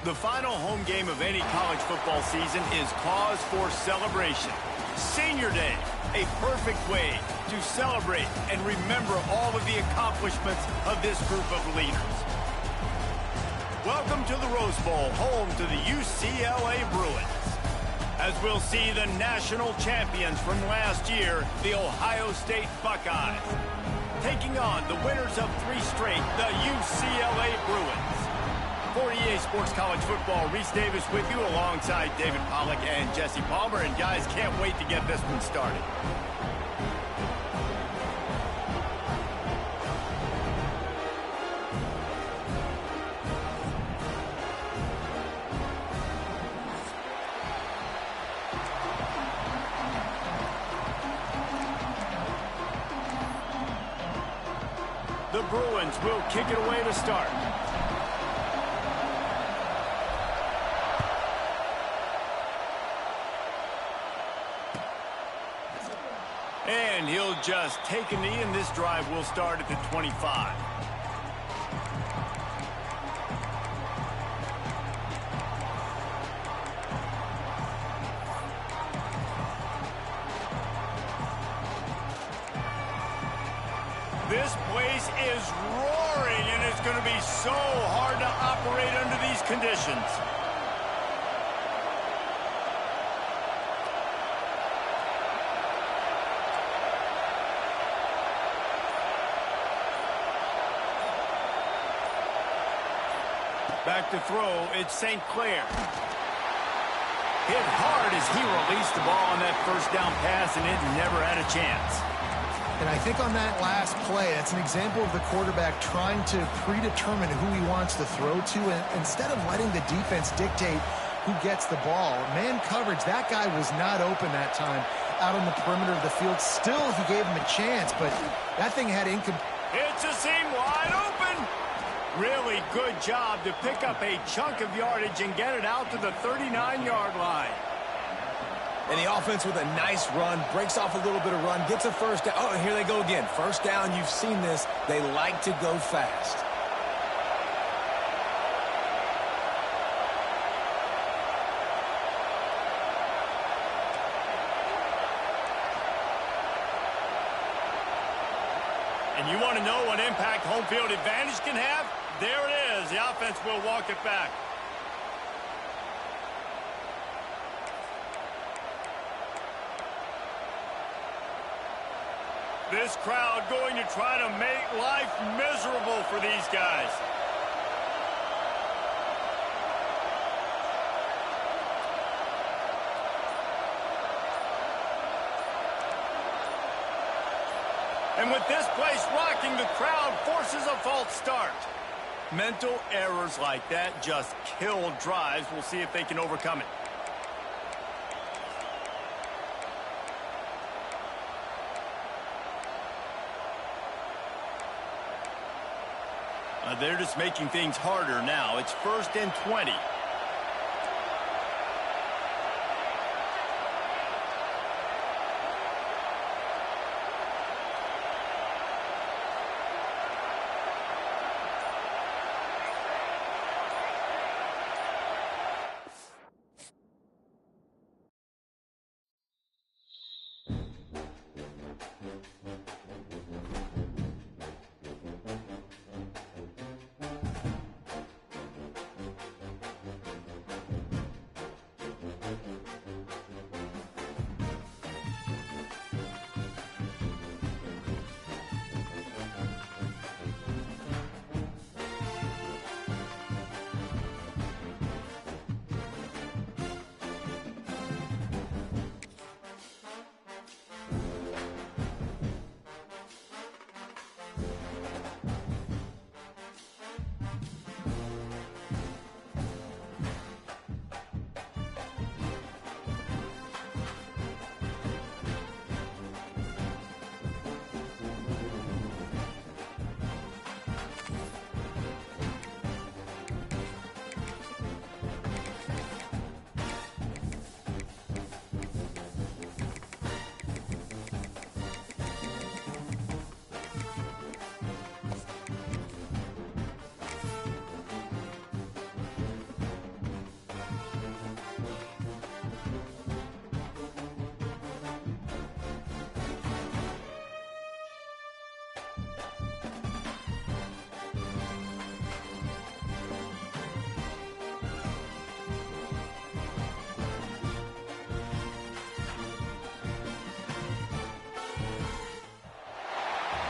The final home game of any college football season is cause for celebration. Senior Day, a perfect way to celebrate and remember all of the accomplishments of this group of leaders. Welcome to the Rose Bowl, home to the UCLA Bruins. As we'll see the national champions from last year, the Ohio State Buckeyes, taking on the winners of 3 straight, the UCLA Bruins. For EA Sports College Football, Reese Davis with you alongside David Pollack and Jesse Palmer. And guys, can't wait to get this one started. The Bruins will kick it away to start. And he'll just take a knee, and this drive will start at the 25. This place is roaring, and it's going to be so hard to operate under these conditions. Back to throw, it's St. Clair. Hit hard as he released the ball on that first down pass, and it never had a chance. And I think on that last play, that's an example of the quarterback trying to predetermine who he wants to throw to, and instead of letting the defense dictate who gets the ball. Man coverage, that guy was not open that time out on the perimeter of the field. Still, he gave him a chance, but that thing had incomplete. It's a seam wide open. Really good job to pick up a chunk of yardage and get it out to the 39-yard line. And the offense with a nice run, breaks off a little bit of run, gets a first down. Oh, and here they go again. First down, you've seen this. They like to go fast. And you want to know what impact home field advantage can have? There it is. The offense will walk it back. This crowd going to try to make life miserable for these guys. And with this place rocking, the crowd forces a false start. Mental errors like that just kill drives. We'll see if they can overcome it. They're just making things harder now. It's 1st and 20.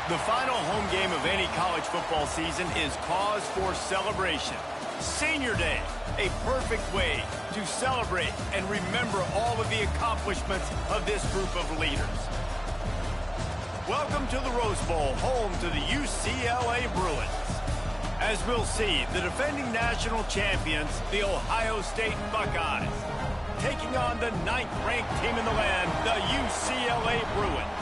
The final home game of any college football season is cause for celebration. Senior Day, a perfect way to celebrate and remember all of the accomplishments of this group of leaders. Welcome to the Rose Bowl, home to the UCLA Bruins. As we'll see, the defending national champions, the Ohio State Buckeyes, taking on the 9th-ranked team in the land, the UCLA Bruins.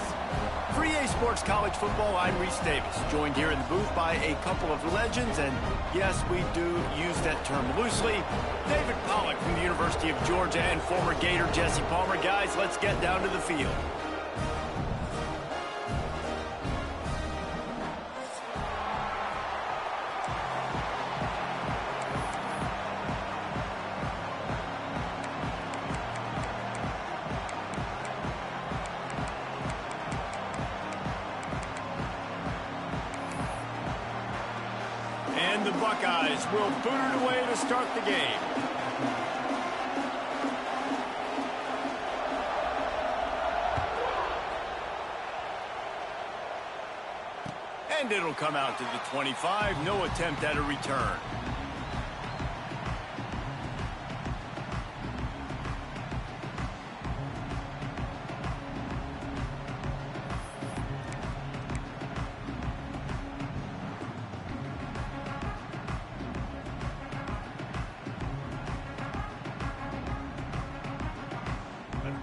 For EA Sports College Football, I'm Reese Davis, joined here in the booth by a couple of legends, and yes, we do use that term loosely. David Pollack from the University of Georgia and former Gator Jesse Palmer. Guys, let's get down to the field. And the Buckeyes will boot it away to start the game. And it'll come out to the 25. No attempt at a return.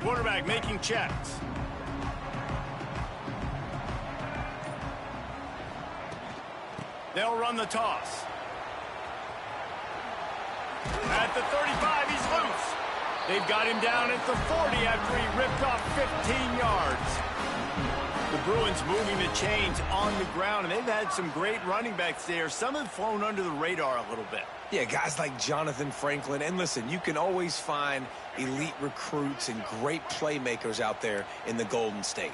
Quarterback making checks. They'll run the toss. At the 35, he's loose. They've got him down at the 40 after he ripped off 15 yards. The Bruins moving the chains on the ground, and they've had some great running backs there. Some have flown under the radar a little bit. Yeah, guys like Jonathan Franklin. And listen, you can always find elite recruits and great playmakers out there in the Golden State.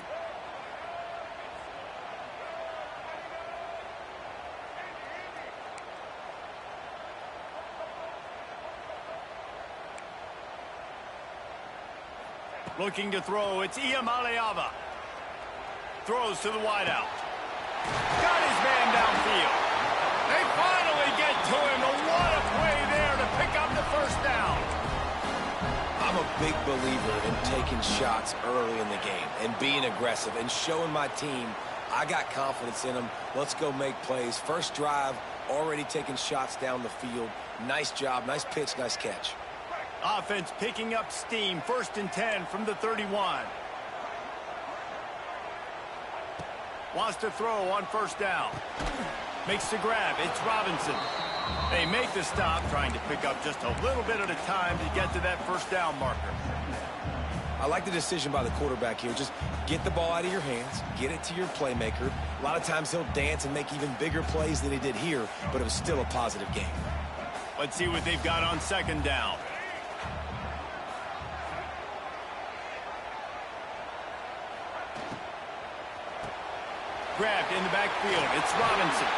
Looking to throw, it's Iamaleava. Throws to the wideout. Got his man downfield. They finally get to him. What a play there to pick up the first down. I'm a big believer in taking shots early in the game and being aggressive and showing my team I got confidence in them. Let's go make plays. First drive, already taking shots down the field. Nice job, nice pitch, nice catch. Offense picking up steam. 1st and 10 from the 31. Wants to throw on first down. Makes the grab. It's Robinson. They make the stop, trying to pick up just a little bit at a time to get to that first down marker. I like the decision by the quarterback here. Just get the ball out of your hands, get it to your playmaker. A lot of times he'll dance and make even bigger plays than he did here, but it was still a positive game. Let's see what they've got on 2nd down. Grabbed in the backfield. It's Robinson.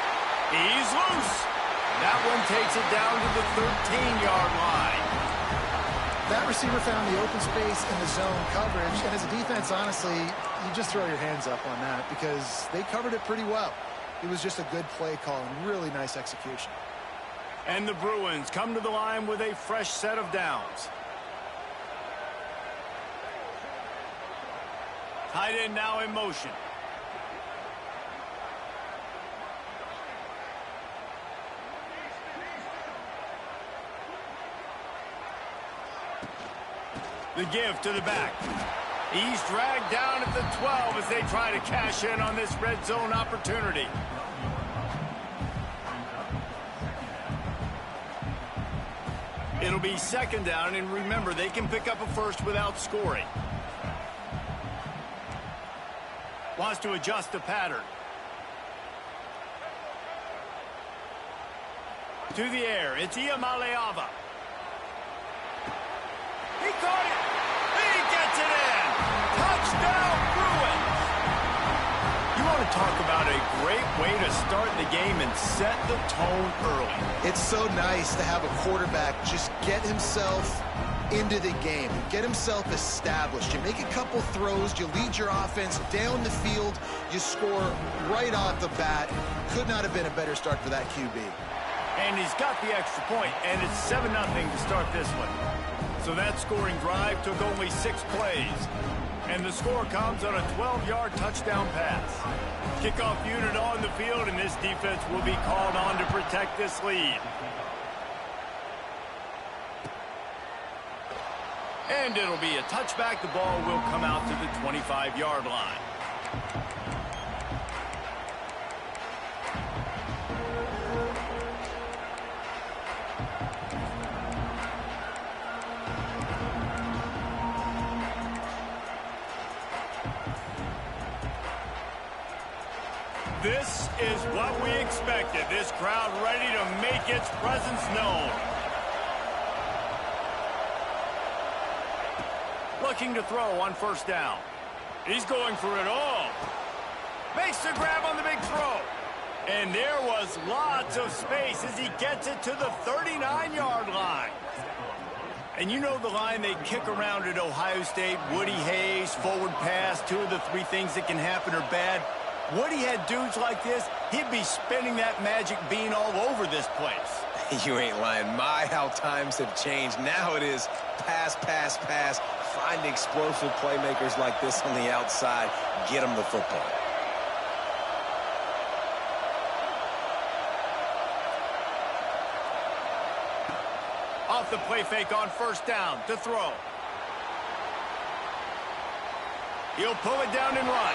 He's loose. That one takes it down to the 13-yard line. That receiver found the open space in the zone coverage, and as a defense, honestly, you just throw your hands up on that because they covered it pretty well. It was just a good play call and really nice execution. And the Bruins come to the line with a fresh set of downs. Tight end now in motion. The give to the back. He's dragged down at the 12 as they try to cash in on this red zone opportunity. It'll be 2nd down, and remember, they can pick up a first without scoring. Wants to adjust the pattern. To the air, it's Iamaleava. He caught it. He gets it in. Touchdown, Bruins. You want to talk about a great way to start the game and set the tone early. It's so nice to have a quarterback just get himself into the game, get himself established. You make a couple throws, you lead your offense down the field, you score right off the bat. Could not have been a better start for that QB. And he's got the extra point, and it's 7-0 to start this one. So that scoring drive took only 6 plays. And the score comes on a 12-yard touchdown pass. Kickoff unit on the field, and this defense will be called on to protect this lead. And it'll be a touchback. The ball will come out to the 25-yard line. This is what we expected. This crowd ready to make its presence known. Looking to throw on first down. He's going for it all. Makes the grab on the big throw. And there was lots of space as he gets it to the 39-yard line. And you know the line they kick around at Ohio State, Woody Hayes, forward pass, 2 of the 3 things that can happen are bad. Woody had dudes like this, he'd be spinning that magic bean all over this place. You ain't lying. My, how times have changed. Now it is pass, pass, pass. Find explosive playmakers like this on the outside. Get them the football. Off the play fake on first down to throw. He'll pull it down and run.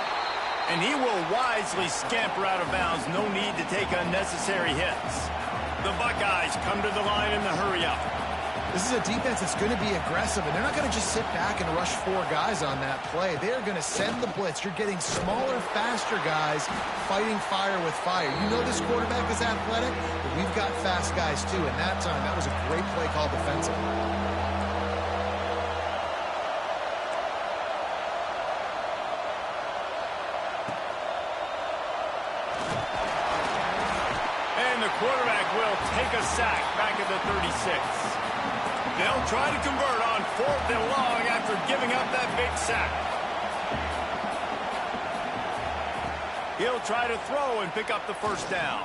And he will wisely scamper out of bounds. No need to take unnecessary hits. The Buckeyes come to the line in the hurry-up. This is a defense that's going to be aggressive, and they're not going to just sit back and rush 4 guys on that play. They're going to send the blitz. You're getting smaller, faster guys fighting fire with fire. You know this quarterback is athletic, but we've got fast guys too. And that time, that was a great play call defensively. Quarterback will take a sack back at the 36. They'll try to convert on 4th and long after giving up that big sack. He'll try to throw and pick up the first down.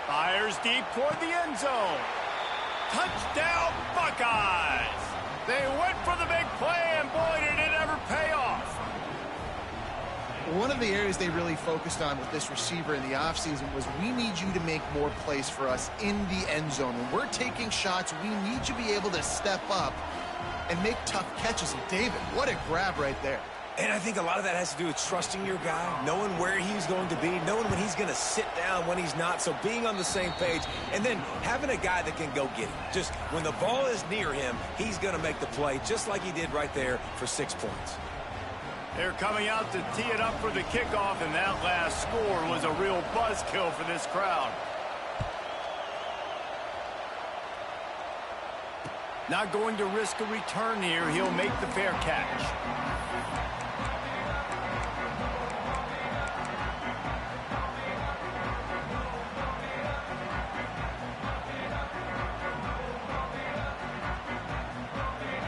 Fires deep toward the end zone. Touchdown, Buckeyes! They went for the big play, and boy, did it ever pay off. One of the areas they really focused on with this receiver in the offseason was we need you to make more plays for us in the end zone. When we're taking shots, we need you to be able to step up and make tough catches. And David, what a grab right there. And I think a lot of that has to do with trusting your guy, knowing where he's going to be, knowing when he's going to sit down, when he's not, so being on the same page, and then having a guy that can go get him. Just when the ball is near him, he's going to make the play, just like he did right there for 6 points. They're coming out to tee it up for the kickoff, and that last score was a real buzzkill for this crowd. Not going to risk a return here. He'll make the fair catch.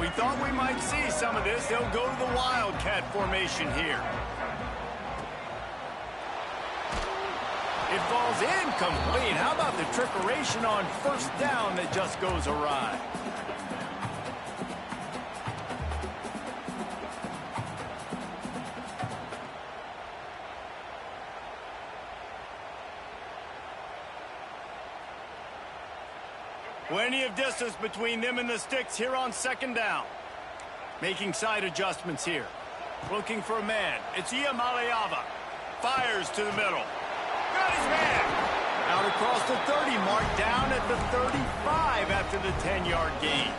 We thought we might see some of this. They'll go to the Wildcat formation here. It falls incomplete. How about the trickeration on first down that just goes awry? Plenty of distance between them and the sticks here on second down. Making side adjustments here. Looking for a man. It's Iamaleava. Fires to the middle. Got his man. Out across the 30 mark, down at the 35 after the 10-yard gain.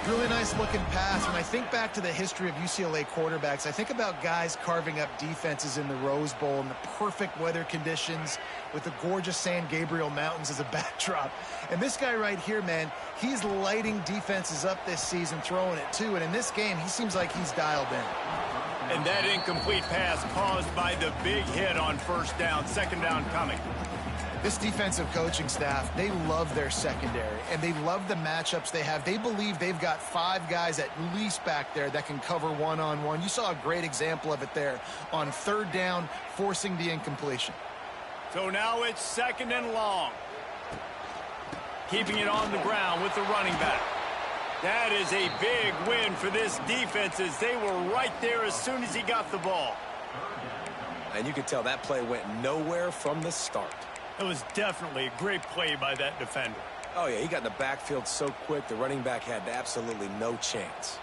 Really nice looking pass. When I think back to the history of UCLA quarterbacks, I think about guys carving up defenses in the Rose Bowl in the perfect weather conditions with the gorgeous San Gabriel Mountains as a backdrop. And this guy right here, man, he's lighting defenses up this season, throwing it too. And in this game, he seems like he's dialed in. And that incomplete pass caused by the big hit on first down. Second down coming. This defensive coaching staff, they love their secondary, and they love the matchups they have. They believe they've got 5 guys at least back there that can cover one-on-one. You saw a great example of it there on third down, forcing the incompletion. So now it's second and long. Keeping it on the ground with the running back. That is a big win for this defense as they were right there as soon as he got the ball. And you can tell that play went nowhere from the start. It was definitely a great play by that defender. Oh, yeah, he got in the backfield so quick, the running back had absolutely no chance.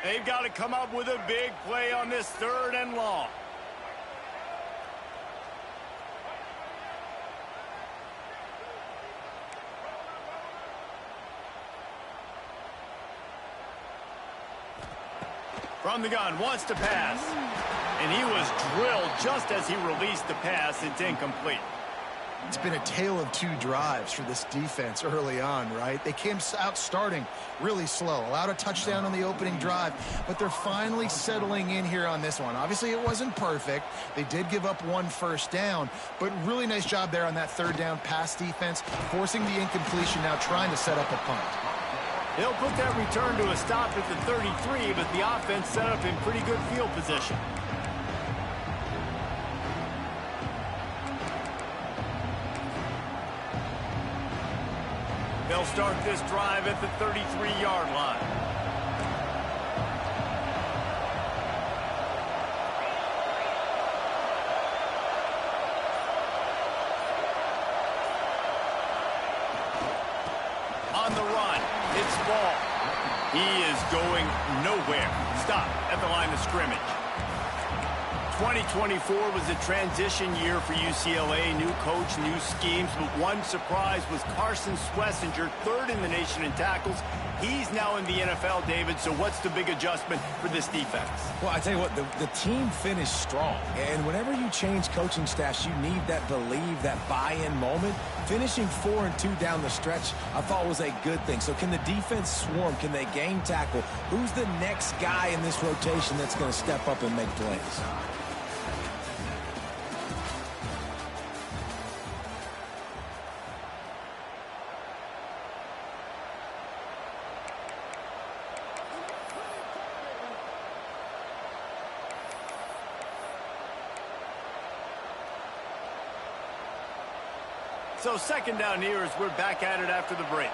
They've got to come up with a big play on this third and long. From the gun, wants to pass. And he was drilled just as he released the pass. It's incomplete. It's been a tale of 2 drives for this defense early on, right? They came out starting really slow, allowed a touchdown on the opening drive, but they're finally settling in here on this one. Obviously, it wasn't perfect. They did give up 1 first down, but really nice job there on that third down pass defense, forcing the incompletion, now trying to set up a punt. They'll put that return to a stop at the 33, but the offense set up in pretty good field position. They'll start this drive at the 33-yard line. On the run, it's ball. He is going nowhere. Stop at the line of scrimmage. 2024 was a transition year for UCLA. New coach, new schemes, but one surprise was Carson Schlesinger, 3rd in the nation in tackles. He's now in the NFL, David, so what's the big adjustment for this defense? Well, I tell you what, the team finished strong. And whenever you change coaching staffs, you need that believe, that buy-in moment. Finishing 4-2 down the stretch, I thought was a good thing. So can the defense swarm? Can they game tackle? Who's the next guy in this rotation that's going to step up and make plays? So second down here as we're back at it after the break.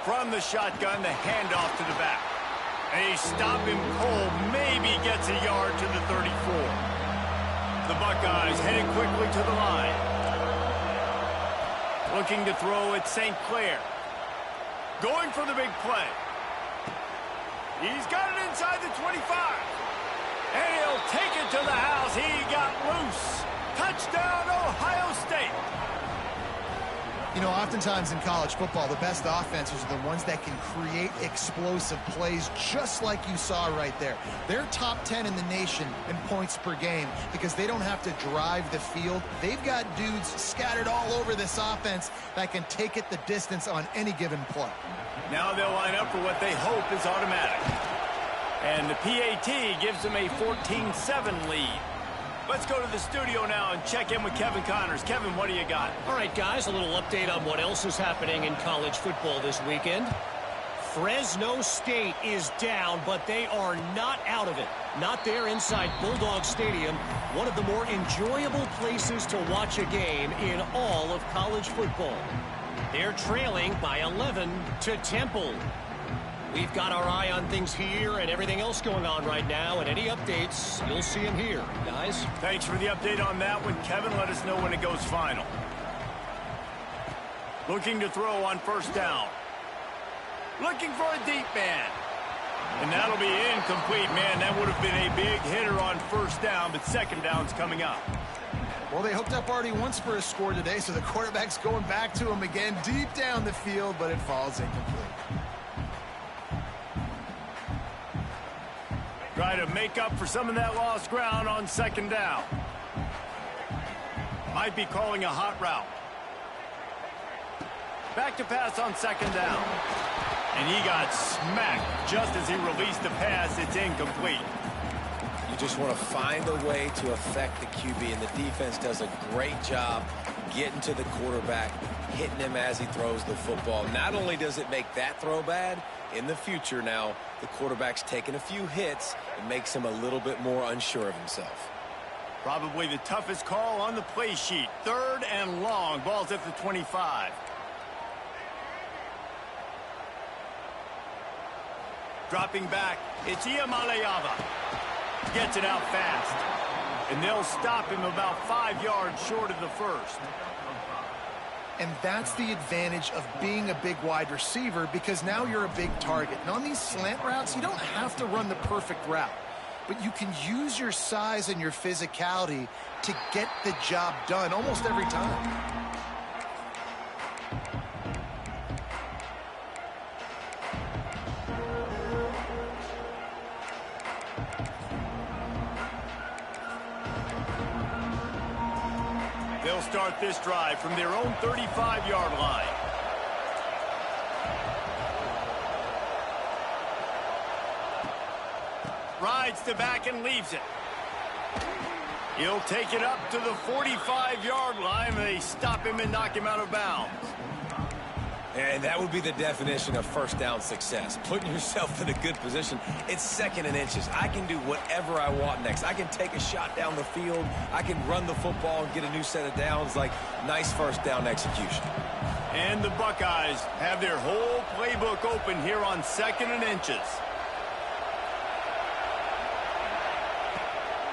From the shotgun, the handoff to the back. A stop him cold, maybe gets a yard to the 34. The Buckeyes heading quickly to the line. Looking to throw at St. Clair. Going for the big play. He's got it inside the 25. And he'll take it to the house. He got loose. Touchdown, Ohio State. You know, oftentimes in college football, the best offenses are the ones that can create explosive plays, just like you saw right there. They're top 10 in the nation in points per game because they don't have to drive the field. They've got dudes scattered all over this offense that can take it the distance on any given play. Now they'll line up for what they hope is automatic. And the PAT gives them a 14-7 lead. Let's go to the studio now and check in with Kevin Connors. Kevin, what do you got? All right, guys, a little update on what else is happening in college football this weekend. Fresno State is down, but they are not out of it. Not there inside Bulldog Stadium, one of the more enjoyable places to watch a game in all of college football. They're trailing by 11 to Temple. We've got our eye on things here and everything else going on right now, and any updates, you'll see them here, guys. Thanks for the update on that one, Kevin. Let us know when it goes final. Looking to throw on first down. Looking for a deep man. And that'll be incomplete, man. That would have been a big hitter on first down, but second down's coming up. Well, they hooked up already once for a score today, so the quarterback's going back to him again deep down the field, but it falls incomplete. Try to make up for some of that lost ground on second down. Might be calling a hot route. Back to pass on second down. And he got smacked just as he released the pass. It's incomplete. You just want to find a way to affect the QB, and the defense does a great job getting to the quarterback, hitting him as he throws the football. Not only does it make that throw bad, in the future now, the quarterback's taking a few hits and makes him a little bit more unsure of himself. Probably the toughest call on the play sheet. 3rd and long. Ball's at the 25. Dropping back, it's Iamaleava. Gets it out fast. And they'll stop him about 5 yards short of the first. And that's the advantage of being a big wide receiver, because now you're a big target. And on these slant routes, you don't have to run the perfect route, but you can use your size and your physicality to get the job done almost every time. They'll start this drive from their own 35-yard line. Rides to back and leaves it. He'll take it up to the 45-yard line. They stop him and knock him out of bounds. And that would be the definition of first down success. Putting yourself in a good position. It's 2nd and inches. I can do whatever I want next. I can take a shot down the field. I can run the football and get a new set of downs. Like, nice first down execution. And the Buckeyes have their whole playbook open here on 2nd and inches.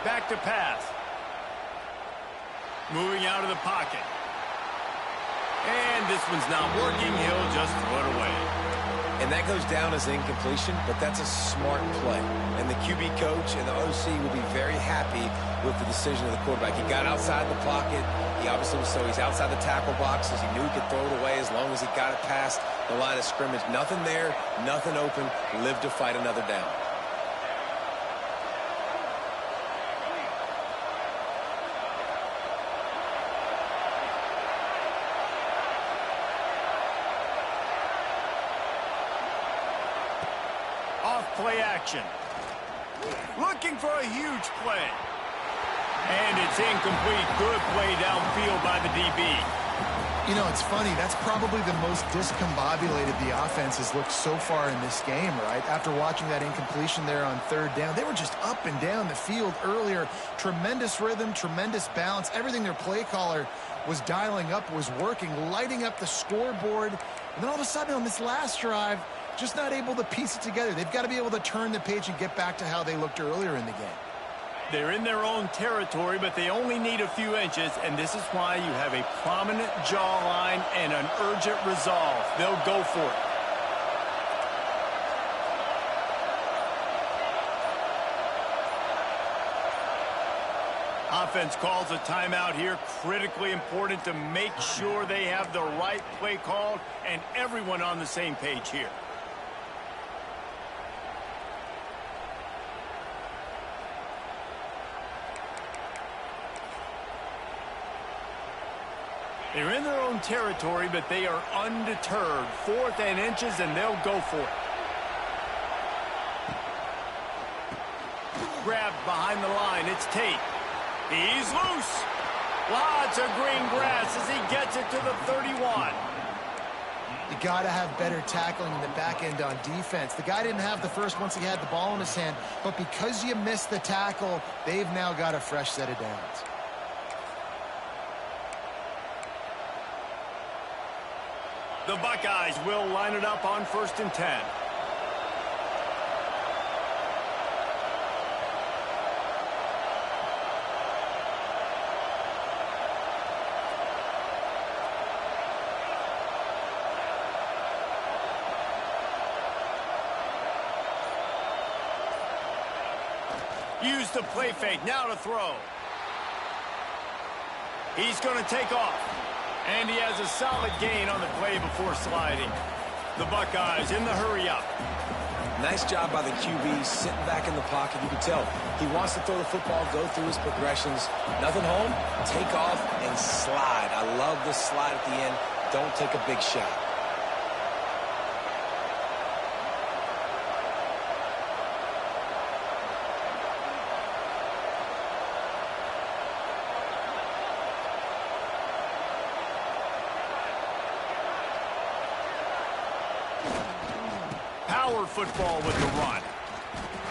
Back to pass. Moving out of the pocket. And this one's not working. He'll just throw it away. And that goes down as incompletion, but that's a smart play. And the QB coach and the OC will be very happy with the decision of the quarterback. He got outside the pocket. He obviously was, so he's outside the tackle boxes. He knew he could throw it away as long as he got it past the line of scrimmage. Nothing there, nothing open. Live to fight another down. Play action. Looking for a huge play. And it's incomplete. Good play downfield by the DB. You know, it's funny. That's probably the most discombobulated the offense has looked so far in this game, right? After watching that incompletion there on 3rd down, they were just up and down the field earlier. Tremendous rhythm, tremendous balance. Everything their play caller was dialing up was working, lighting up the scoreboard. And then all of a sudden on this last drive, just not able to piece it together. They've got to be able to turn the page and get back to how they looked earlier in the game. They're in their own territory, but they only need a few inches, and this is why you have a prominent jawline and an urgent resolve. They'll go for it. Offense calls a timeout here. Critically important to make sure they have the right play called and everyone on the same page here. They're in their own territory, but they are undeterred. 4th and inches, and they'll go for it. Grabbed behind the line. It's Tate. He's loose. Lots of green grass as he gets it to the 31. You got to have better tackling in the back end on defense. The guy didn't have the first once he had the ball in his hand, but because you missed the tackle, they've now got a fresh set of downs. The Buckeyes will line it up on 1st and 10. Use the play fake, now to throw. He's going to take off. And he has a solid gain on the play before sliding. The Buckeyes in the hurry up. Nice job by the QB, sitting back in the pocket. You can tell he wants to throw the football, go through his progressions. Nothing home, take off, and slide. I love the slide at the end. Don't take a big shot. Power football with the run.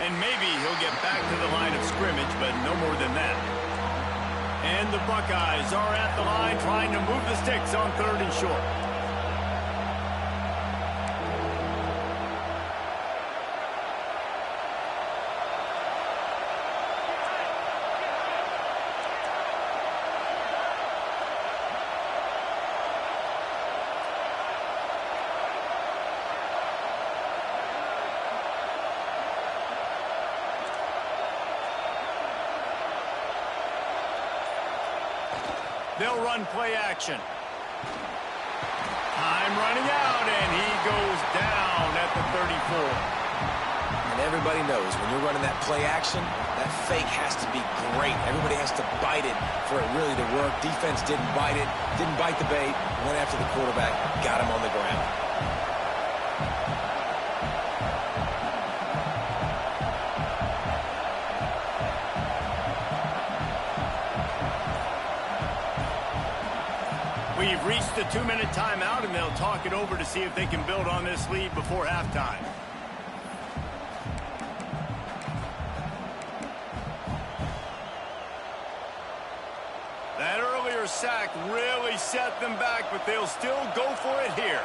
And maybe he'll get back to the line of scrimmage, but no more than that. And the Buckeyes are at the line trying to move the sticks on 3rd and short. They'll run play action. Time running out, and he goes down at the 34. And everybody knows when you're running that play action, that fake has to be great. Everybody has to bite it for it really to work. Defense didn't bite it, didn't bite the bait, went after the quarterback, got him on the ground. We've reached the 2-minute timeout, and they'll talk it over to see if they can build on this lead before halftime. That earlier sack really set them back, but they'll still go for it here.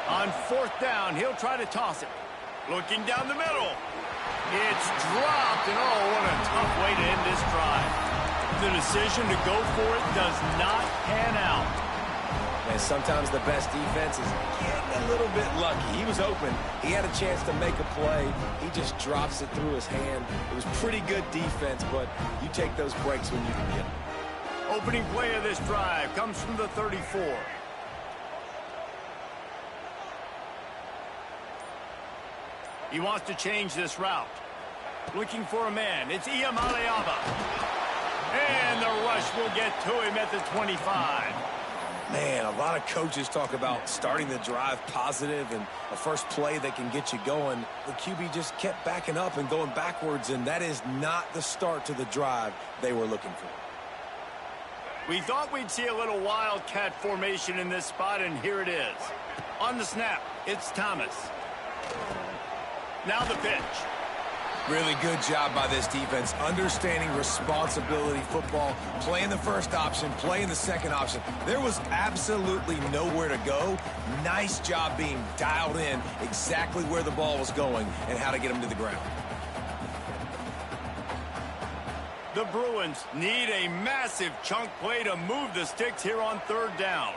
On 4th down, he'll try to toss it. Looking down the middle. It's dropped, and oh, what a tough way to end this drive. The decision to go for it does not pan out. And sometimes the best defense is getting a little bit lucky. He was open. He had a chance to make a play. He just drops it through his hand. It was pretty good defense, but you take those breaks when you can get them. Opening play of this drive comes from the 34. He wants to change this route. Looking for a man. It's Iamaleava. And the rush will get to him at the 25. Man, a lot of coaches talk about starting the drive positive and a first play that can get you going. The QB just kept backing up and going backwards, and that is not the start to the drive they were looking for. We thought we'd see a little wildcat formation in this spot, and here it is. On the snap, it's Thomas. Now the pitch. Really good job by this defense, understanding responsibility football, playing the first option, playing the second option. There was absolutely nowhere to go. Nice job being dialed in exactly where the ball was going and how to get him to the ground. The Bruins need a massive chunk play to move the sticks here on 3rd down.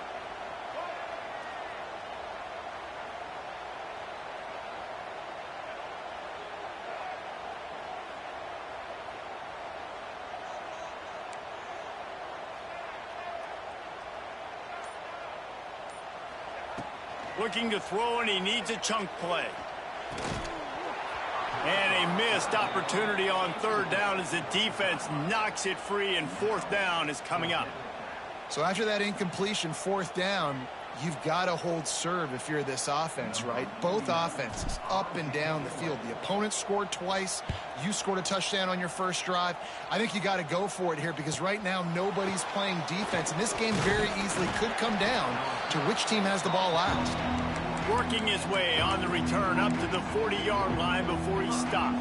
Looking to throw, and he needs a chunk play. And a missed opportunity on 3rd down as the defense knocks it free, and 4th down is coming up. So after that incompletion, 4th down, you've got to hold serve if you're this offense, right? Both offenses up and down the field. The opponent scored twice. You scored a touchdown on your first drive. I think you got to go for it here because right now nobody's playing defense. And this game very easily could come down to which team has the ball last. Working his way on the return up to the 40-yard line before he stopped.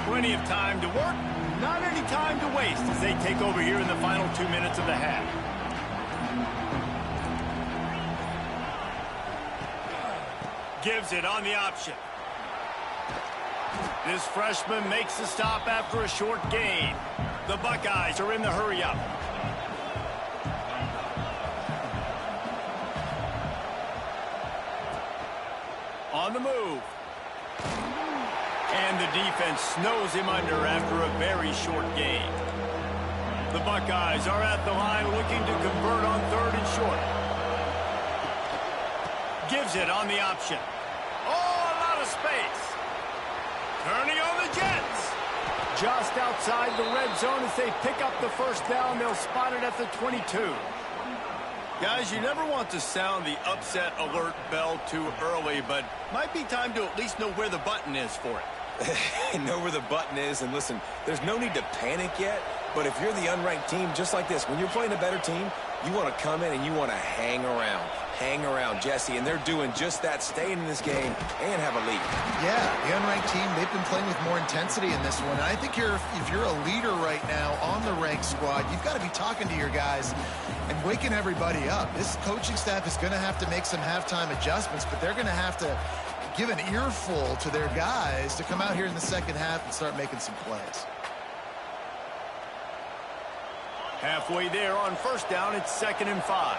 Plenty of time to work, not any time to waste as they take over here in the final 2 minutes of the half. Gives it on the option. This freshman makes the stop after a short gain. The Buckeyes are in the hurry-up. On the move. And the defense snows him under after a very short gain. The Buckeyes are at the line looking to convert on 3rd and short. Gives it on the option. Oh, a lot of space. Turning on the Jets. Just outside the red zone as they pick up the first down. They'll spot it at the 22. Guys, you never want to sound the upset alert bell too early, but might be time to at least know where the button is for it. Know where the button is, and listen, there's no need to panic yet, but if you're the unranked team, just like this, when you're playing a better team, you want to come in and you want to hang around. Hang around, Jesse, and they're doing just that, staying in this game and have a lead. Yeah, the unranked team, they've been playing with more intensity in this one. And I think if you're a leader right now on the ranked squad, you've got to be talking to your guys and waking everybody up. This coaching staff is going to have to make some halftime adjustments, but they're going to have to give an earful to their guys to come out here in the second half and start making some plays. Halfway there on first down, it's 2nd and 5.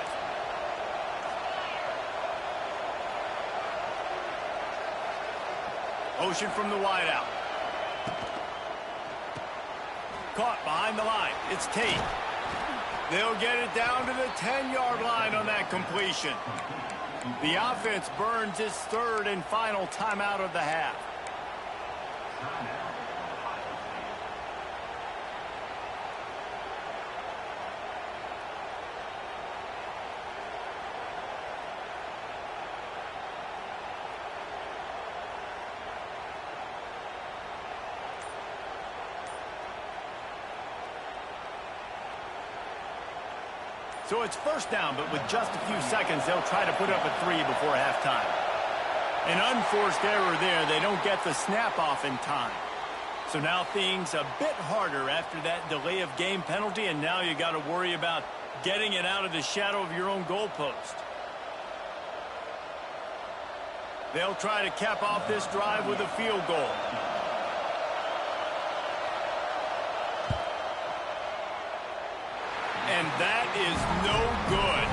Motion from the wideout. Caught behind the line. It's Tate. They'll get it down to the 10-yard line on that completion. The offense burns its 3rd and final timeout of the half. So it's first down, but with just a few seconds, they'll try to put up a 3 before halftime. An unforced error there. They don't get the snap off in time. So now things a bit harder after that delay of game penalty, and now you got to worry about getting it out of the shadow of your own goalpost. They'll try to cap off this drive with a field goal. And that is no good.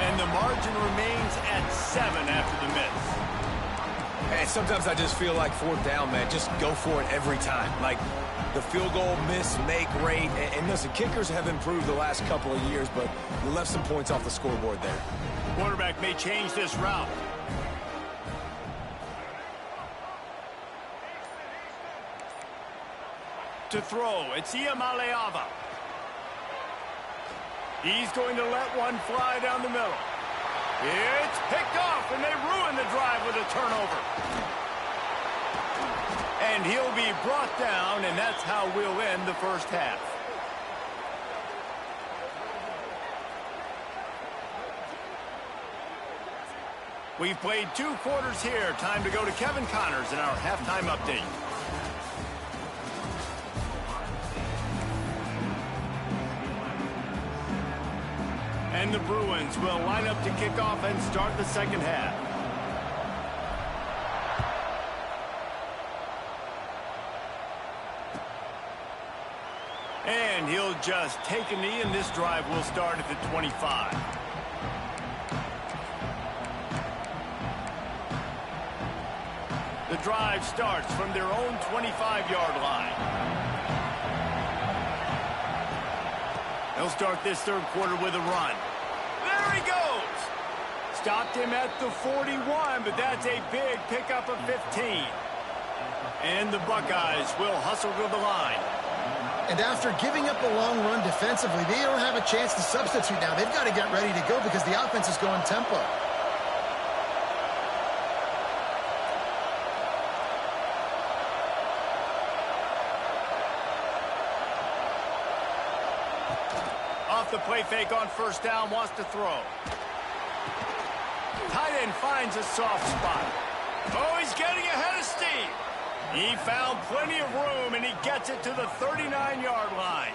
And the margin remains at 7 after the miss. And sometimes I just feel like 4th down, man. Just go for it every time. Like the field goal miss, make rate. And listen, kickers have improved the last couple of years, but you left some points off the scoreboard there. Quarterback may change this route. To throw, it's Iamaleava. He's going to let one fly down the middle. It's picked off, and they ruin the drive with a turnover. And he'll be brought down, and that's how we'll end the first half. We've played 2 quarters here. Time to go to Kevin Connors in our halftime update. And the Bruins will line up to kick off and start the second half. And he'll just take a knee, and this drive will start at the 25. The drive starts from their own 25-yard line. They'll start this 3rd quarter with a run. There he goes! Stopped him at the 41, but that's a big pickup of 15. And the Buckeyes will hustle to the line. And after giving up a long run defensively, they don't have a chance to substitute now. They've got to get ready to go because the offense is going tempo. The play fake on first down, wants to throw. Tight end finds a soft spot. Oh, he's getting ahead of steam. He found plenty of room, and he gets it to the 39-yard line.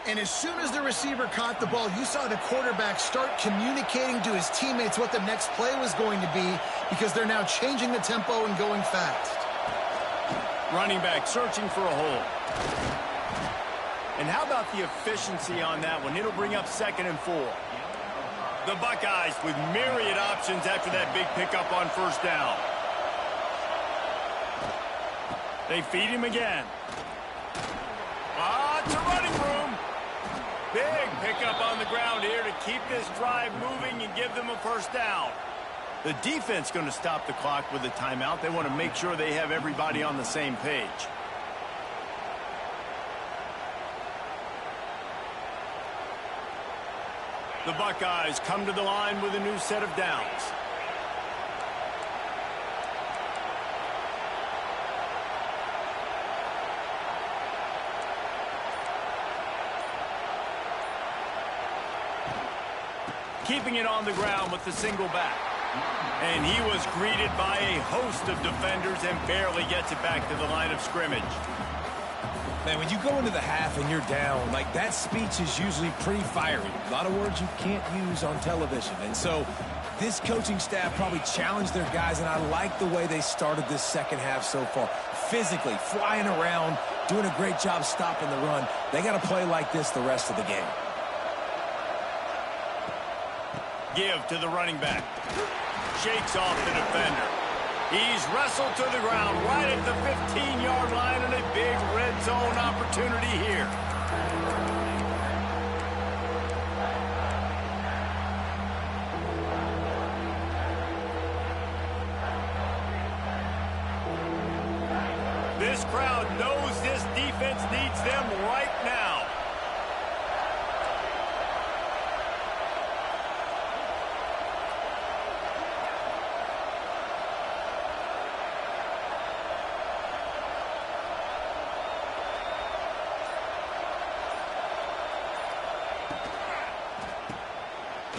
And as soon as the receiver caught the ball, you saw the quarterback start communicating to his teammates what the next play was going to be because they're now changing the tempo and going fast. Running back searching for a hole. And how about the efficiency on that one? It'll bring up 2nd and 4. The Buckeyes with myriad options after that big pickup on 1st down. They feed him again. It's a running room. Big pickup on the ground here to keep this drive moving and give them a 1st down. The defense going to stop the clock with a timeout. They want to make sure they have everybody on the same page. The Buckeyes come to the line with a new set of downs. Keeping it on the ground with the single back. And he was greeted by a host of defenders and barely gets it back to the line of scrimmage. Man, when you go into the half and you're down, like, that speech is usually pretty fiery. A lot of words you can't use on television. And so this coaching staff probably challenged their guys, and I like the way they started this 2nd half so far. Physically, flying around, doing a great job stopping the run. They got to play like this the rest of the game. Give to the running back. Shakes off the defender. He's wrestled to the ground right at the 15-yard line, and a big red zone opportunity here. This crowd knows this defense needs them right now.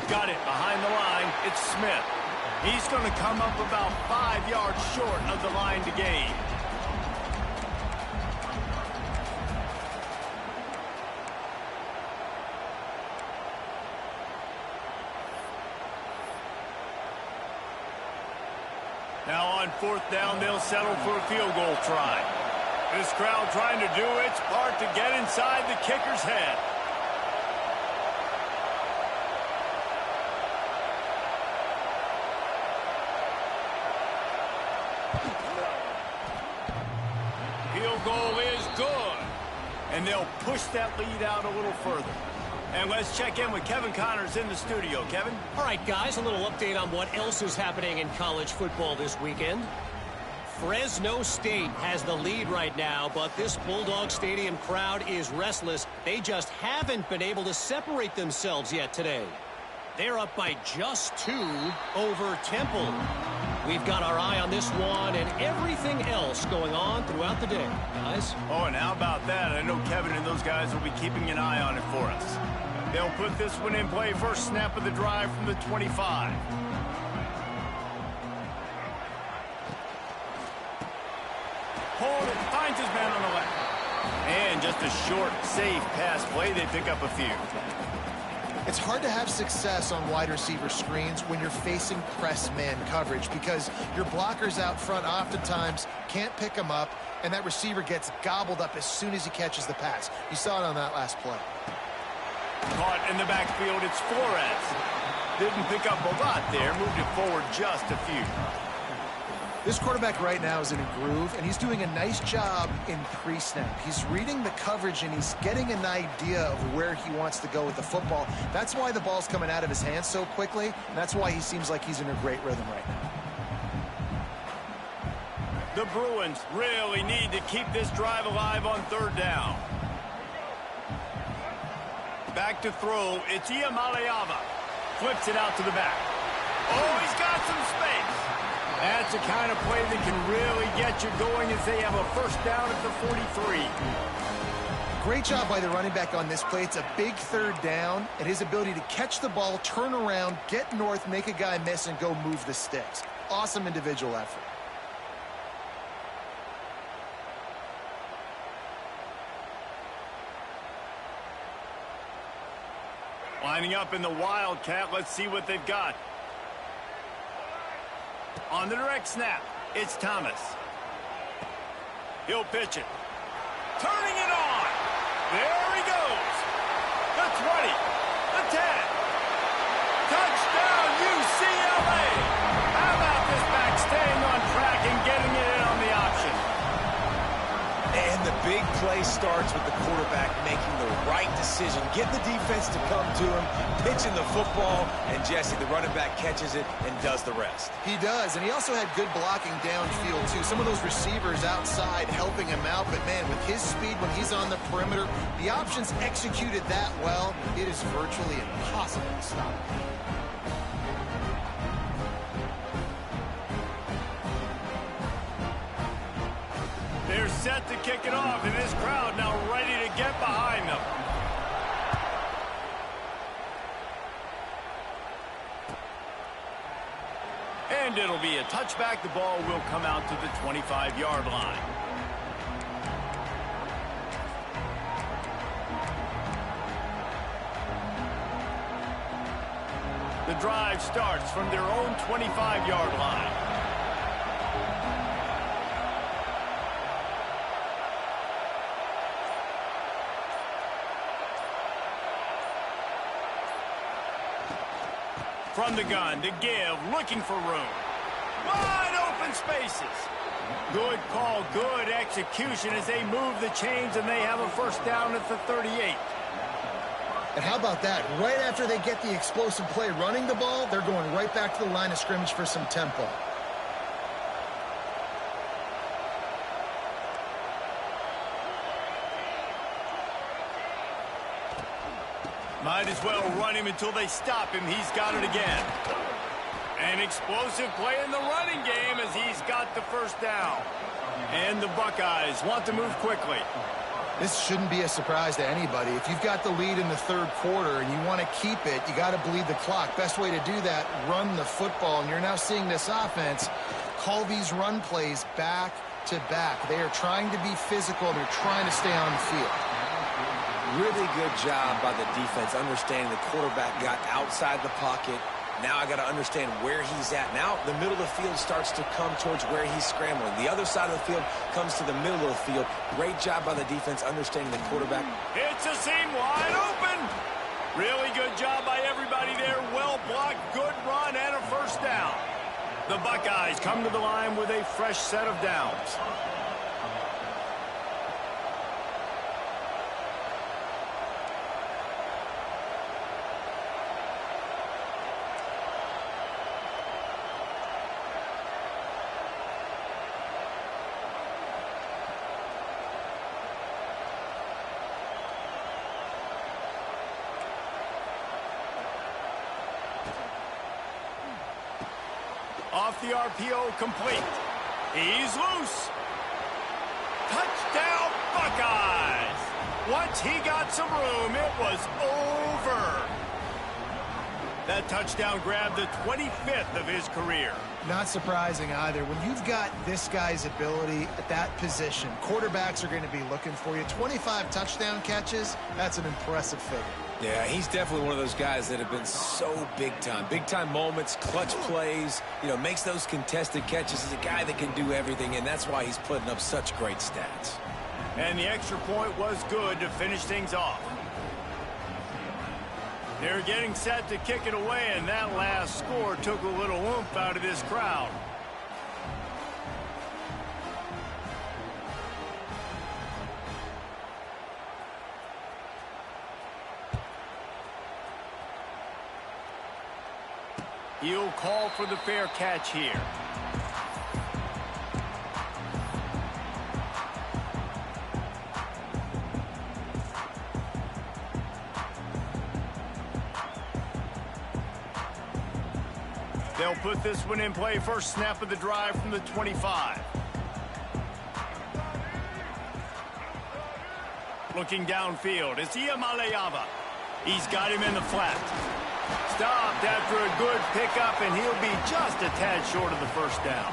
Got it behind the line. It's Smith. He's going to come up about 5 yards short of the line to gain. Now on 4th down, they'll settle for a field goal try. This crowd trying to do its part to get inside the kicker's head. Field goal is good. And they'll push that lead out a little further. And let's check in with Kevin Connors in the studio. Kevin? All right, guys, a little update on what else is happening in college football this weekend. Fresno State has the lead right now, but this Bulldog Stadium crowd is restless. They just haven't been able to separate themselves yet today. They're up by just 2 over Temple. We've got our eye on this one and everything else going on throughout the day, guys. Oh, and how about that? I know Kevin and those guys will be keeping an eye on it for us. They'll put this one in play. First snap of the drive from the 25. Hold it, finds his man on the left. And just a short, safe pass play. They pick up a few. It's hard to have success on wide receiver screens when you're facing press man coverage because your blockers out front oftentimes can't pick them up, and that receiver gets gobbled up as soon as he catches the pass. You saw it on that last play. Caught in the backfield, it's Flores. Didn't pick up a lot there, moved it forward just a few. This quarterback right now is in a groove, and he's doing a nice job in pre-snap. He's reading the coverage, and he's getting an idea of where he wants to go with the football. That's why the ball's coming out of his hands so quickly, and that's why he seems like he's in a great rhythm right now. The Bruins really need to keep this drive alive on 3rd down. Back to throw, it's Iamaleava. Flips it out to the back. Oh, he's got some space. That's the kind of play that can really get you going as they have a 1st down at the 43. Great job by the running back on this play. It's a big 3rd down, and his ability to catch the ball, turn around, get north, make a guy miss, and go move the sticks. Awesome individual effort. Lining up in the Wildcat. Let's see what they've got. On the direct snap, it's Thomas. He'll pitch it. Turning it on. There he goes. The 20. The 10. Touchdown, UCLA. How about this back staying on track and getting it in on the option? And the big play starts with the quarterback making the right decision, getting the defense to come to him, pitching the football, and Jesse, the running back, catches it and does the rest. He does, and he also had good blocking downfield, too. Some of those receivers outside helping him out, but, man, with his speed when he's on the perimeter, the options executed that well, it is virtually impossible to stop. They're set to kick it off, and this crowd now ready to get behind them. And it'll be a touchback. The ball will come out to the 25-yard line. The drive starts from their own 25-yard line. From the gun to give, looking for room. Wide open spaces. Good call, good execution as they move the chains and they have a first down at the 38. And how about that? Right after they get the explosive play running the ball, they're going right back to the line of scrimmage for some tempo. Might as well run him until they stop him. He's got it again. An explosive play in the running game as he's got the first down. And the Buckeyes want to move quickly. This shouldn't be a surprise to anybody. If you've got the lead in the third quarter and you want to keep it, you got to bleed the clock. Best way to do that, run the football. And you're now seeing this offense call these run plays back to back. They are trying to be physical. They're trying to stay on the field. Really good job by the defense understanding the quarterback got outside the pocket. Now I got to understand where he's at. Now the middle of the field starts to come towards where he's scrambling. The other side of the field comes to the middle of the field. Great job by the defense understanding the quarterback. It's a seam wide open. Really good job by everybody there. Well blocked, good run, and a first down. The Buckeyes come to the line with a fresh set of downs. Off the RPO, complete. He's loose. Touchdown, Buckeyes. Once he got some room, it was over. That touchdown grabbed the 25th of his career. Not surprising either. When you've got this guy's ability at that position, quarterbacks are going to be looking for you. 25 touchdown catches, that's an impressive figure. Yeah, he's definitely one of those guys that have been so big time. Big time moments, clutch plays, makes those contested catches. He's a guy that can do everything, and that's why he's putting up such great stats. And the extra point was good to finish things off. They're getting set to kick it away, and that last score took a little oomph out of this crowd. He'll call for the fair catch here. They'll put this one in play. First snap of the drive from the 25. Looking downfield, it's Iamaleava. He's got him in the flat. Stopped after a good pickup, and he'll be just a tad short of the first down.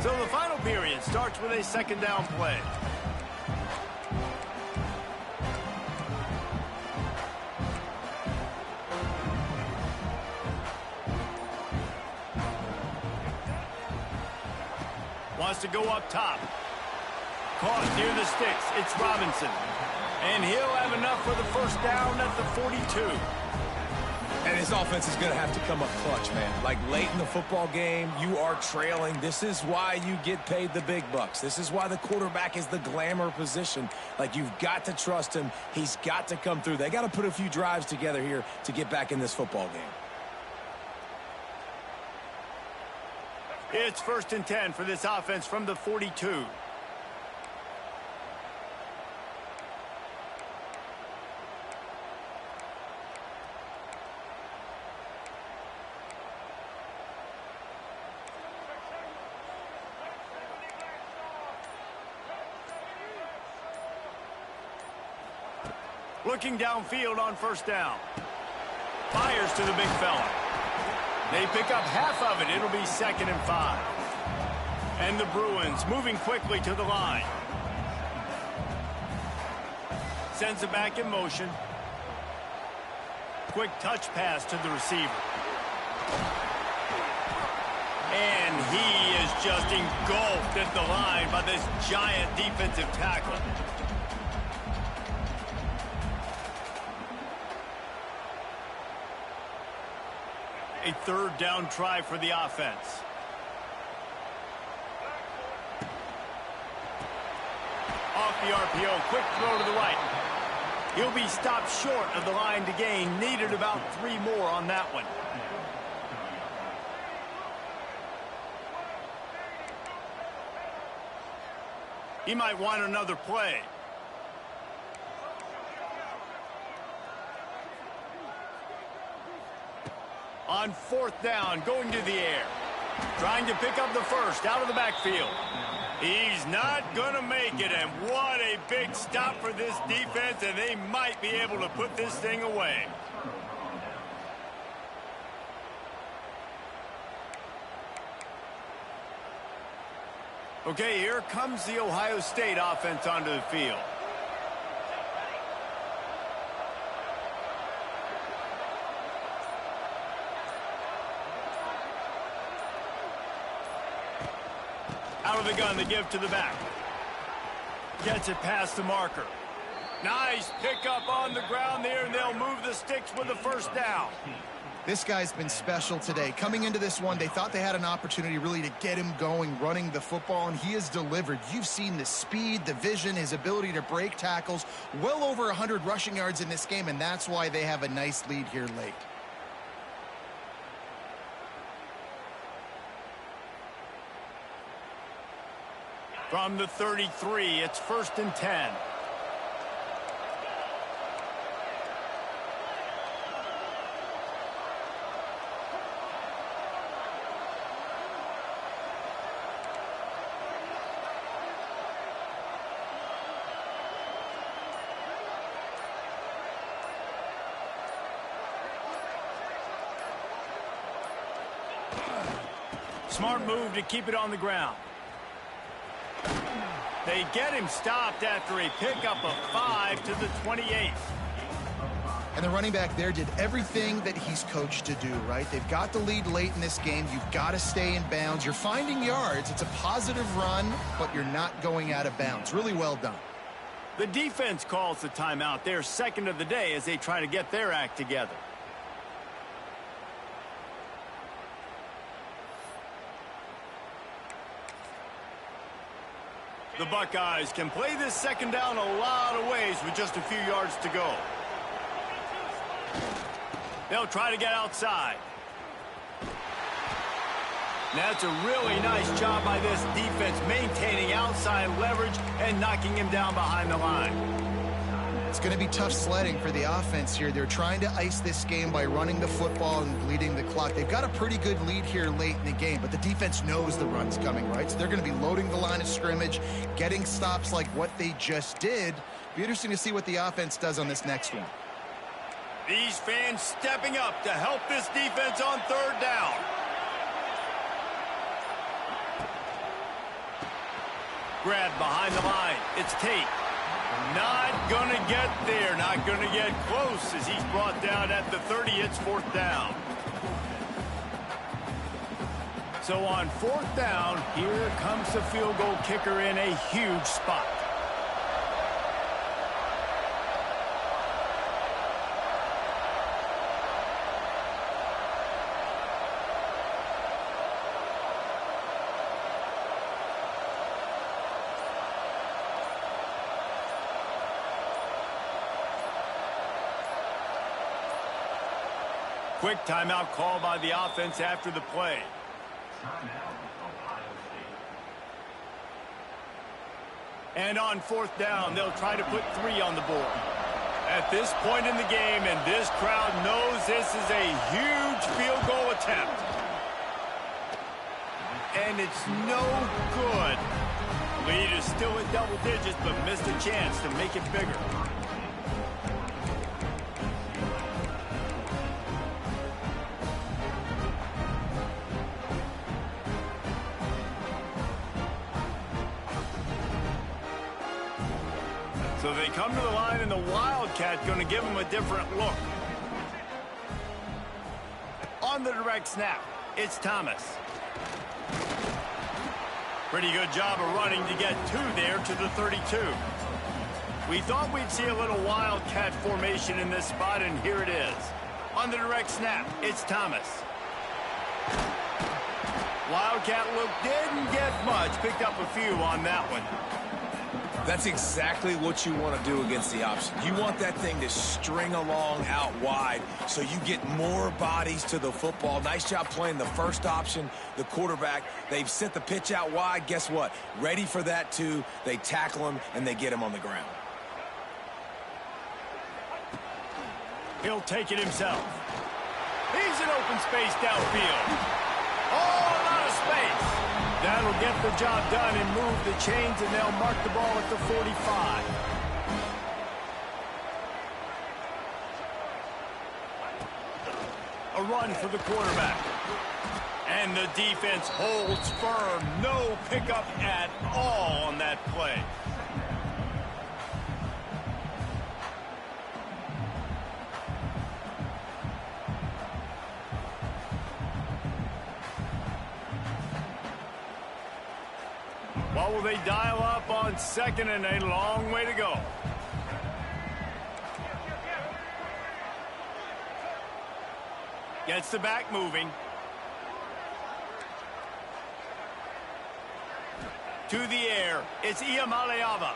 So the final period starts with a second down play. Wants to go up top. Caught near the sticks. It's Robinson. And he'll have enough for the first down at the 42. And his offense is going to have to come up clutch, man. Like late in the football game, you are trailing. This is why you get paid the big bucks. This is why the quarterback is the glamour position. Like, you've got to trust him. He's got to come through. They got to put a few drives together here to get back in this football game. It's 1st and 10 for this offense from the 42. Looking downfield on 1st down. Fires to the big fella. They pick up half of it. It'll be 2nd and 5. And the Bruins moving quickly to the line. Sends it back in motion. Quick touch pass to the receiver. And he is just engulfed at the line by this giant defensive tackle. A 3rd down try for the offense. Off the RPO, quick throw to the right. He'll be stopped short of the line to gain. Needed about 3 more on that one. He might want another play. On 4th down, going to the air. Trying to pick up the first out of the backfield. He's not going to make it, and what a big stop for this defense, and they might be able to put this thing away. Okay, here comes the Ohio State offense onto the field. Out of the gun, the give to the back. Gets it past the marker. Nice pickup on the ground there, and they'll move the sticks with the 1st down. This guy's been special today. Coming into this one, they thought they had an opportunity really to get him going, running the football, and he has delivered. You've seen the speed, the vision, his ability to break tackles. Well over 100 rushing yards in this game, and that's why they have a nice lead here late. From the 33, it's 1st and 10. Smart move to keep it on the ground. They get him stopped after a pickup of 5 to the 28th. And the running back there did everything that he's coached to do, right? They've got the lead late in this game. You've got to stay in bounds. You're finding yards. It's a positive run, but you're not going out of bounds. Really well done. The defense calls the timeout. Their 2nd of the day as they try to get their act together. The Buckeyes can play this 2nd down a lot of ways with just a few yards to go. They'll try to get outside. That's a really nice job by this defense, maintaining outside leverage and knocking him down behind the line. It's going to be tough sledding for the offense here. They're trying to ice this game by running the football and bleeding the clock. They've got a pretty good lead here late in the game, but the defense knows the run's coming, right? So they're going to be loading the line of scrimmage, getting stops like what they just did. Be interesting to see what the offense does on this next one. These fans stepping up to help this defense on 3rd down. grab behind the line. It's Tate. Not going to get there. Not going to get close as he's brought down at the 30. It's 4th down. So on 4th down, here comes the field goal kicker in a huge spot. Quick timeout call by the offense after the play. And on 4th down, they'll try to put 3 on the board. At this point in the game, and this crowd knows this is a huge field goal attempt. And it's no good. Lead is still at double digits, but missed a chance to make it bigger. So they come to the line, and the Wildcat going to give them a different look. On the direct snap, it's Thomas. Pretty good job of running to get 2 there to the 32. We thought we'd see a little Wildcat formation in this spot, and here it is. On the direct snap, it's Thomas. Wildcat look didn't get much, picked up a few on that one. That's exactly what you want to do against the option. You want that thing to string along out wide so you get more bodies to the football. Nice job playing the first option, the quarterback. They've sent the pitch out wide. Guess what? Ready for that, too. They tackle him, and they get him on the ground. He'll take it himself. He's in open space downfield. Oh, a lot of space. That'll get the job done and move the chains, and they'll mark the ball at the 45. A run for the quarterback. And the defense holds firm. No pickup at all on that play. What will they dial up on 2nd and a long way to go? Gets the back moving. To the air, it's Iamaleava.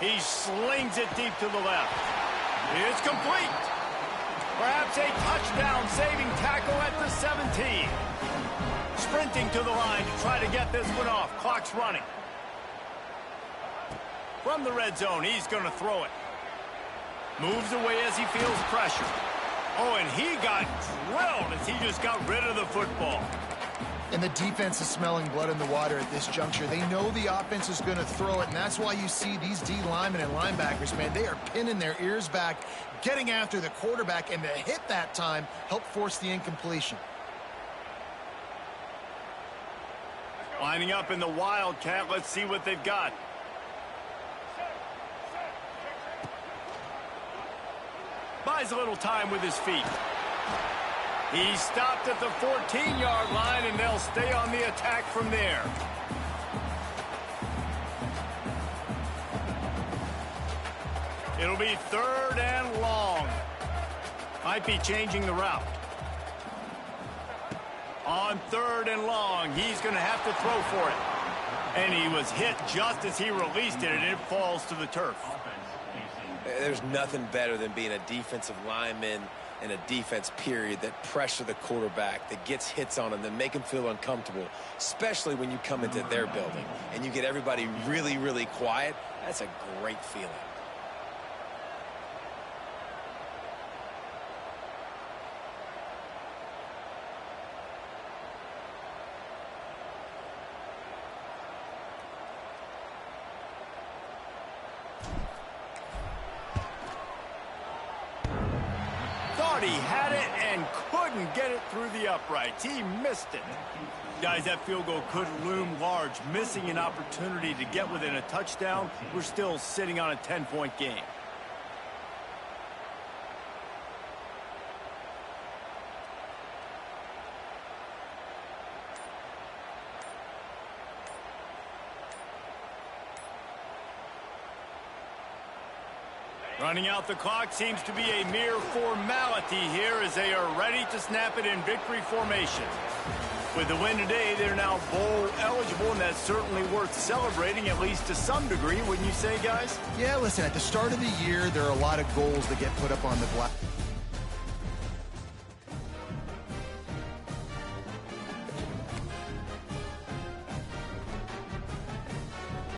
He slings it deep to the left. It's complete. Perhaps a touchdown-saving tackle at the 17. Sprinting to the line to try to get this one off. Clock's running. From the red zone, he's going to throw it. Moves away as he feels pressure. Oh, and he got drilled as he just got rid of the football. And the defense is smelling blood in the water at this juncture. They know the offense is going to throw it, and that's why you see these D linemen and linebackers, man, they are pinning their ears back, getting after the quarterback, and the hit that time helped force the incompletion. Lining up in the Wildcat. Let's see what they've got. Buys a little time with his feet. He stopped at the 14-yard line, and they'll stay on the attack from there. It'll be 3rd and long. Might be changing the route. On 3rd and long, he's going to have to throw for it. And he was hit just as he released it, and it falls to the turf. There's nothing better than being a defensive lineman and a defense period that pressure the quarterback, that gets hits on him, that make him feel uncomfortable, especially when you come into their building and you get everybody really, really quiet. That's a great feeling. thought he had it and couldn't get it through the uprights. He missed it. Guys, that field goal could loom large. Missing an opportunity to get within a touchdown. We're still sitting on a 10-point game. Running out the clock seems to be a mere formality here as they are ready to snap it in victory formation. With the win today, they're now bowl eligible, and that's certainly worth celebrating, at least to some degree, wouldn't you say, guys? Yeah, listen, at the start of the year, there are a lot of goals that get put up on the glass.